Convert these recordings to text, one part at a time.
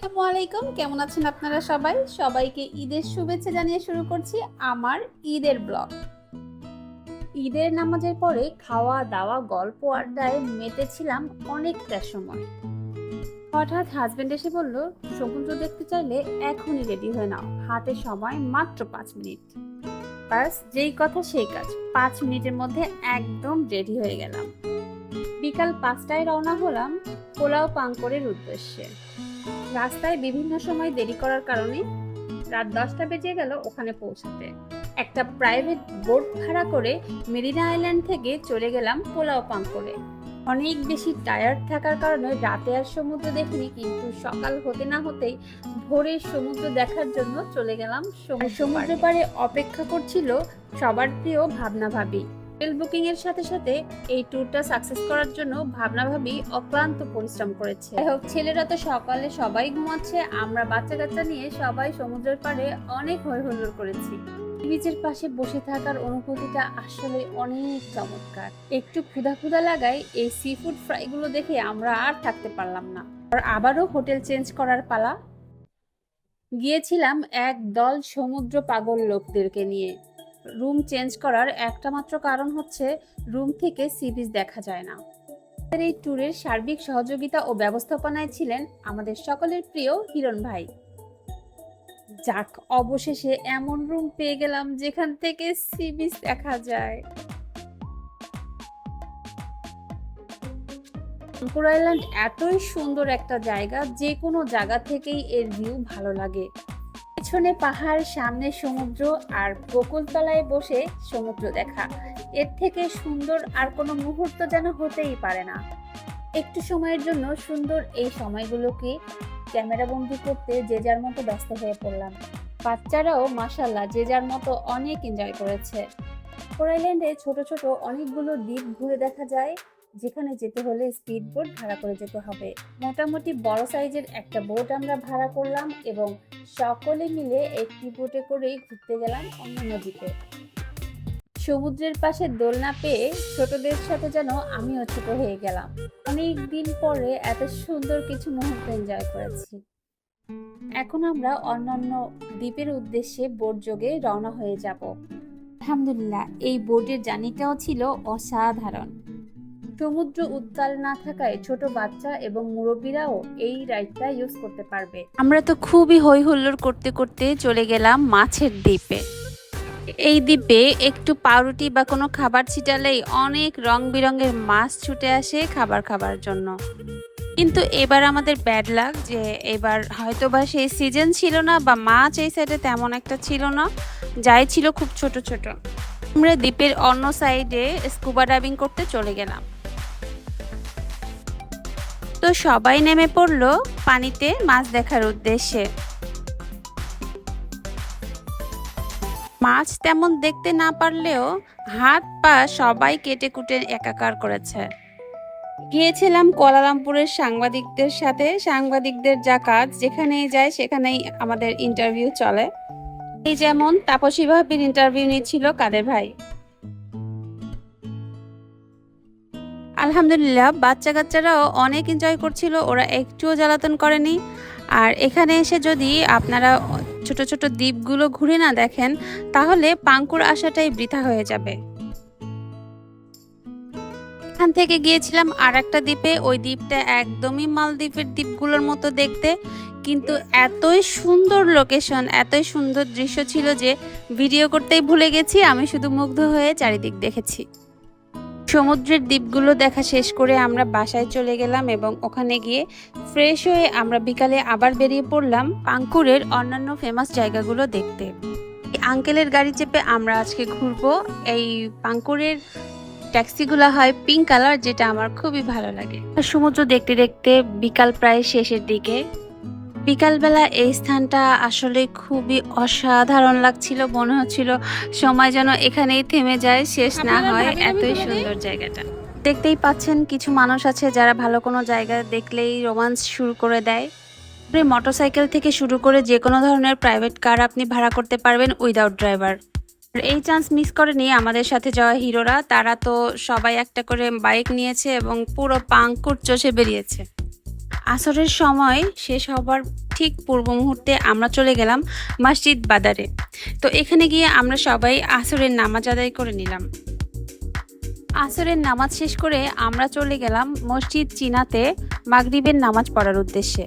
আসসালামু আলাইকুম, কেমন আছেন আপনারা সবাই? সবাইকে ঈদের শুভেচ্ছা জানিয়ে শুরু করছি আমার ঈদের ব্লগ। ঈদের নামাজের পরে খাওয়া দাওয়া গল্প আড্ডায় মেতেছিলাম অনেকটা সময়। হঠাৎ হাজবেন্ড এসে বলল, সমুদ্র দেখতে চাইলে এখনই রেডি হয়ে নাও, হাতে সময় মাত্র 5 মিনিট। বাস, যেই কথা সেই কাজ, 5 মিনিটের মধ্যে একদম রেডি হয়ে গেলাম। বিকাল 5টায় রওনা হলাম পোলাও পাঙ্করের উদ্দেশ্যে। রাস্তায় বিভিন্ন সময় দেরি করার কারণে রাত 10টা বেজে গেল ওখানে পৌঁছাতে। একটা প্রাইভেট বোট ভাড়া করে মেরিনা আইল্যান্ড থেকে চলে গেলাম পোলাও পাঙ্করে। অনেক বেশি টায়ার্ড থাকার কারণে রাতে আর সমুদ্র দেখিনি, কিন্তু সকাল হতে না হতেই ভোরের সমুদ্র দেখার জন্য চলে গেলাম সমুদ্র পাড়ে। অপেক্ষা করছিল সবার প্রিয় ভাবনা ভাবি। হোটেল বুকিং এর সাথে সাথে এই ট্যুরটা সাকসেস করার জন্য ভাবনা ভাবি অক্লান্ত পরিশ্রম করেছে। যাই হোক, ছেলেরা তো সকালে সবাই ঘুমাচ্ছে, আমরা বাচ্চা কাচ্চা নিয়ে সবাই সমুদ্রের পাড়ে অনেক হই হুল্লোড় করেছি। বিচের পাশে বসে থাকার অনুভূতিটা আসলে অনেক চমৎকার। একটু ক্ষুধা ক্ষুধা লাগায় এই সি ফুড ফ্রাই গুলো দেখে আমরা আর থাকতে পারলাম না। আর আবারও হোটেল চেঞ্জ করার পালা। গিয়েছিলাম এক দল সমুদ্র পাগল লোকদেরকে নিয়ে। রুম চেঞ্জ করার একটা মাত্র কারণ হচ্ছে রুম থেকে সি বিচ দেখা যায় না। এই ট্যুরের সার্বিক সহযোগিতা ও ব্যবস্থাপনায় ছিলেন আমাদের সকলের প্রিয় হিরণ ভাই। যাক, অবশেষে এমন রুম পেয়ে গেলাম যেখান থেকে সি বিচ দেখা যায়। আঙ্কুর আইল্যান্ড এতই সুন্দর একটা জায়গা, যে কোনো জায়গা থেকেই এর ভিউ ভালো লাগে। পেছনে পাহাড়, সামনে সমুদ্র, আর বকুলতলায় বসে সমুদ্র দেখা, এর থেকে সুন্দর আর কোনো মুহূর্ত যেন হতেই পারে না। একটু সময়ের জন্য সুন্দর এই সময়গুলোকে ক্যামেরা বন্দি করতে যে যার মতো ব্যস্ত হয়ে পড়লাম। বাচ্চারাও মাশাআল্লাহ যে যার মতো অনেক এনজয় করেছে। আইল্যান্ডে ছোট ছোট অনেকগুলো দ্বীপ ঘুরে দেখা যায়, যেখানে যেতে হলে স্পিড বোট ভাড়া করে যেতে হবে। মোটামুটি বড় সাইজের একটা বোট আমরা ভাড়া করলাম এবং সকলে মিলে একটি বোটে করেই ঘুরতে গেলাম অন্য দ্বীপে। সমুদ্রের পাশে দোলনা পেয়ে ছোটদের সাথে যেন আমিও ছোট হয়ে গেলাম। অনেক দিন পরে এত সুন্দর কিছু মুহূর্ত এনজয় করেছি। এখন আমরা অন্যান্য দ্বীপের উদ্দেশ্যে বোট যোগে রওনা হয়ে যাব। আলহামদুলিল্লাহ, এই বোটের জার্নিটাও ছিল অসাধারণ। সমুদ্র উত্তাল না থাকায় ছোট বাচ্চা এবং মুরব্বীরাও এই রাইডটা ইউজ করতে পারবে। আমরা তো খুবই হই হুল্লোড় করতে করতে চলে গেলাম মাছের দ্বীপে। এই দ্বীপে একটু পাউরুটি বা কোনো খাবার ছিটালেই অনেক রং বেরঙের মাছ ছুটে আসে খাবার খাবার জন্য। কিন্তু এবার আমাদের ব্যাড লাক যে এবার হয়তো বা সেই সিজন ছিল না, বা মাছ এই সাইডে তেমন একটা ছিল না, যাই ছিল খুব ছোট ছোট। আমরা দ্বীপের অন্য সাইডে স্কুবা ডাইভিং করতে চলে গেলাম। তো সবাই নেমে পড়লো পানিতে মাছ দেখার উদ্দেশ্যে। মাছ তেমন দেখতে না পারলেও হাত পা সবাই কেটে কুটে একাকার করেছে। গিয়েছিলাম কুয়ালালামপুরের সাংবাদিকদের সাথে। সাংবাদিকদের যা কাজ, যেখানেই যায় সেখানেই আমাদের ইন্টারভিউ চলে। এই যেমন তাপসী ভাবির ইন্টারভিউ নিচ্ছিল কাদের ভাই। আলহামদুলিল্লাহ, বাচ্চা কাচ্চারাও অনেক এনজয় করছিল, ওরা একটুও জ্বালাতন করেনি। আর এখানে এসে যদি আপনারা ছোট ছোট দ্বীপগুলো ঘুরে না দেখেন, তাহলে পাঙ্কুর আসাটাই বৃথা হয়ে যাবে। এখান থেকে গিয়েছিলাম আর একটা দ্বীপে। ওই দ্বীপটা একদমই মালদ্বীপের দ্বীপগুলোর মতো দেখতে, কিন্তু এতই সুন্দর লোকেশন, এতই সুন্দর দৃশ্য ছিল যে ভিডিও করতেই ভুলে গেছি। আমি শুধু মুগ্ধ হয়ে চারিদিক দেখেছি। সমুদ্রের দ্বীপগুলো দেখা শেষ করে আমরা বাসায় চলে গেলাম এবং ওখানে গিয়ে ফ্রেশ হয়ে আমরা বিকালে আবার বেরিয়ে পড়লাম পাঙ্কুরের অন্যান্য ফেমাস জায়গাগুলো দেখতে। আঙ্কেলের গাড়ি চেপে আমরা আজকে ঘুরবো। এই পাঙ্কুরের ট্যাক্সিগুলো হয় পিঙ্ক কালার, যেটা আমার খুবই ভালো লাগে। সমুদ্র দেখতে দেখতে বিকাল প্রায় শেষের দিকে। বিকালবেলা এই স্থানটা আসলে খুবই অসাধারণ লাগছিল, মনে হচ্ছিল সময় যেন এখানেই থেমে যায়, শেষ না হয়, এতই সুন্দর জায়গাটা। দেখতেই পাচ্ছেন কিছু মানুষ আছে যারা ভালো কোনো জায়গা দেখলেই রোমান্স শুরু করে দেয়। মোটরসাইকেল থেকে শুরু করে যে কোনো ধরনের প্রাইভেট কার আপনি ভাড়া করতে পারবেন উইদাউট ড্রাইভার। এই চান্স মিস করেনি আমাদের সাথে যাওয়া হিরোরা। তারা তো সবাই একটা করে বাইক নিয়েছে এবং পুরো পাঙ্কুর চষে বেরিয়েছে। আসরের সময় শেষ হবার ঠিক পূর্ব মুহূর্তে আমরা চলে গেলাম মসজিদ বাদারে। তো এখানে গিয়ে আমরা সবাই আসরের নামাজ আদায় করে নিলাম। আসরের নামাজ শেষ করে আমরা চলে গেলাম মসজিদ চিনাতে মাগরিবের নামাজ পড়ার উদ্দেশ্যে।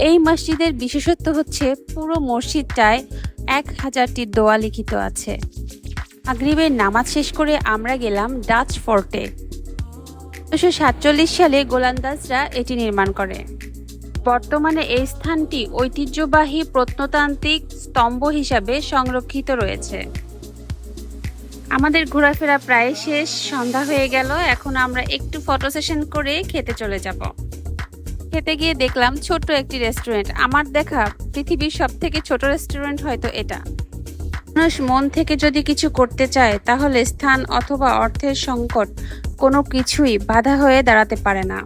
এই মসজিদের বিশেষত্ব হচ্ছে পুরো মসজিদটায় 1000টি দোয়া লিখিত আছে। মাগরিবের নামাজ শেষ করে আমরা গেলাম ডাচ ফোর্টে। 1947 সালে গোলন্দাজরা এটি নির্মাণ করে। বর্তমানে এই স্থানটি ঐতিহ্যবাহী প্রত্নতান্ত্রিক স্তম্ভ হিসাবে সংরক্ষিত রয়েছে। আমাদের ঘোরাফেরা প্রায় শেষ, সন্ধ্যা হয়ে গেল। এখন আমরা একটু ফটো সেশন করে খেতে চলে যাব। খেতে গিয়ে দেখলাম ছোট্ট একটি রেস্টুরেন্ট। আমার দেখা পৃথিবীর সবথেকে ছোট রেস্টুরেন্ট হয়তো এটা। মানুষ মন থেকে যদি কিছু করতে চায় তাহলে স্থান অথবা অর্থের সংকট কোনো কিছুই বাধা হয়ে দাঁড়াতে পারে না।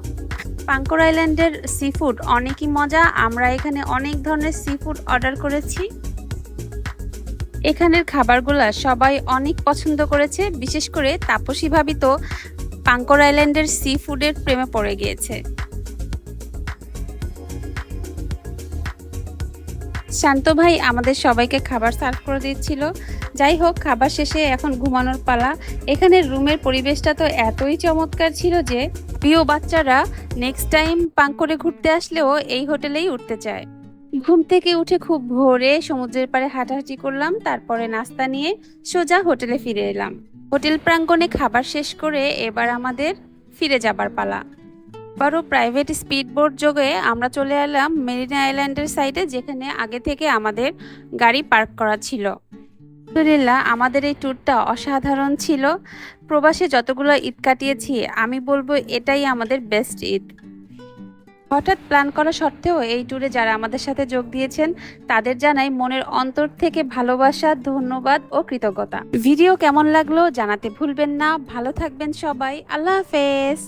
পাঙ্কর আইল্যান্ডের সি ফুড অনেকই মজা। আমরা এখানে অনেক ধরনের সি ফুড অর্ডার করেছি। এখানের খাবারগুলো সবাই অনেক পছন্দ করেছে, বিশেষ করে তাপসী ভাবি তো পাঙ্কর আইল্যান্ডের সি ফুডের প্রেমে পড়ে গিয়েছে। শান্ত ভাই আমাদের সবাইকে খাবার সার্ভ করে দিচ্ছিল। যাই হোক, খাবার শেষে এখন ঘুমানোর পালা। এখানের রুমের পরিবেশটা তো এতই চমৎকার ছিল যে প্রিয় বাচ্চারা নেক্সট টাইম পাঙ্করে ঘুরতে আসলেও এই হোটেলেই উঠতে চায়। ঘুম থেকে উঠে খুব ভোরে সমুদ্রের পাড়ে হাঁটাহাঁটি করলাম, তারপরে নাস্তা নিয়ে সোজা হোটেলে ফিরে এলাম। হোটেল প্রাঙ্গণে খাবার শেষ করে এবার আমাদের ফিরে যাবার পালা। আবারও প্রাইভেট স্পিড বোট যোগে আমরা চলে এলাম মেরিনা আইল্যান্ডের সাইডে, যেখানে আগে থেকে আমাদের গাড়ি পার্ক করা ছিল। আলহামদুলিল্লাহ, আমাদের এই ট্যুরটা অসাধারণ ছিল। প্রবাসে যতগুলো ঈদ কাটিয়েছি আমি বলবো এটাই আমাদের বেস্ট ঈদ। হঠাৎ প্ল্যান করা সত্ত্বেও এই ট্যুরে যারা আমাদের সাথে যোগ দিয়েছেন তাদের জানাই মনের অন্তর থেকে ভালোবাসা, ধন্যবাদ ও কৃতজ্ঞতা। ভিডিও কেমন লাগলো জানাতে ভুলবেন না। ভালো থাকবেন সবাই। আল্লাহ হাফেজ।